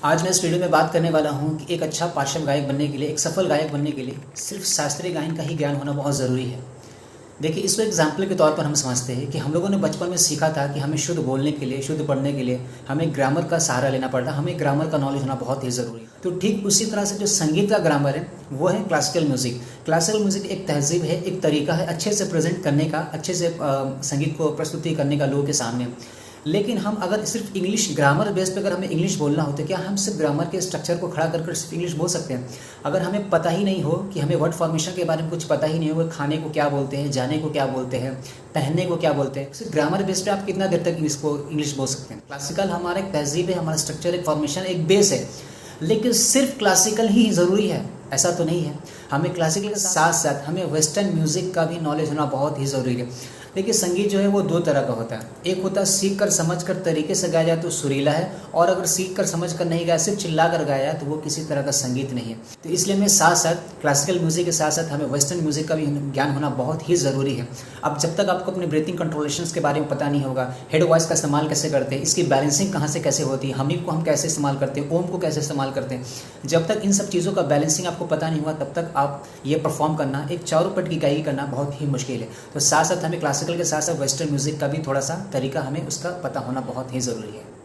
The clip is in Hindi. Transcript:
आज मैं इस वीडियो में बात करने वाला हूँ कि एक अच्छा पार्श्व गायक बनने के लिए, एक सफल गायक बनने के लिए सिर्फ शास्त्रीय गायन का ही ज्ञान होना बहुत ज़रूरी है। देखिए, इसको एग्जाम्पल के तौर पर हम समझते हैं कि हम लोगों ने बचपन में सीखा था कि हमें शुद्ध बोलने के लिए, शुद्ध पढ़ने के लिए हमें ग्रामर का सहारा लेना पड़ता, हमें ग्रामर का नॉलेज होना बहुत ही ज़रूरी है। तो ठीक उसी तरह से जो संगीत का ग्रामर है वो है क्लासिकल म्यूज़िक। क्लासिकल म्यूज़िक एक तहज़ीब है, एक तरीका है अच्छे से प्रेजेंट करने का, अच्छे से संगीत को प्रस्तुति करने का लोगों के सामने। लेकिन हम अगर सिर्फ इंग्लिश ग्रामर बेस पे अगर हमें इंग्लिश बोलना हो तो क्या हम सिर्फ ग्रामर के स्ट्रक्चर को खड़ा कर सिर्फ इंग्लिश बोल सकते हैं? अगर हमें पता ही नहीं हो कि हमें वर्ड फॉर्मेशन के बारे में कुछ पता ही नहीं हो, खाने को क्या बोलते हैं, जाने को क्या बोलते हैं, पहनने को क्या बोलते हैं, सिर्फ ग्रामर बेस पे आप कितना देर तक इसको इंग्लिश बोल सकते हैं? क्लासिकल हमारा एक तहजीब है, हमारा स्ट्रक्चर, एक फॉर्मेशन, एक बेस है। लेकिन सिर्फ क्लासिकल ही ज़रूरी है ऐसा तो नहीं है। हमें क्लासिकल के साथ साथ हमें वेस्टर्न म्यूज़िक का भी नॉलेज होना बहुत ही ज़रूरी है। देखिए, संगीत जो है वो दो तरह का होता है। एक होता है सीख कर समझ कर तरीके से गाया जाए तो सुरीला है, और अगर सीख कर समझ कर नहीं गाया, सिर्फ चिल्ला कर गाया तो वो किसी तरह का संगीत नहीं है। तो इसलिए हमें साथ साथ क्लासिकल म्यूज़िक के साथ साथ हमें वेस्टर्न म्यूज़िक का भी ज्ञान होना बहुत ही ज़रूरी है। अब जब तक आपको अपने ब्रीथिंग कंट्रोलेशंस के बारे में पता नहीं होगा, हेड वॉइस का इस्तेमाल कैसे करते हैं, इसकी बैलेंसिंग कहाँ से कैसे होती है, हमिंग को हम कैसे इस्तेमाल करते हैं, ओम को कैसे इस्तेमाल करते हैं, जब तक इन सब चीज़ों का बैलेंसिंग आपको पता नहीं हुआ तब तक आप ये परफॉर्म करना, एक चारों पट की गायकी करना बहुत ही मुश्किल है। तो साथ साथ हमें क्लासिकल के साथ साथ वेस्टर्न म्यूज़िक का भी थोड़ा सा तरीका, हमें उसका पता होना बहुत ही ज़रूरी है।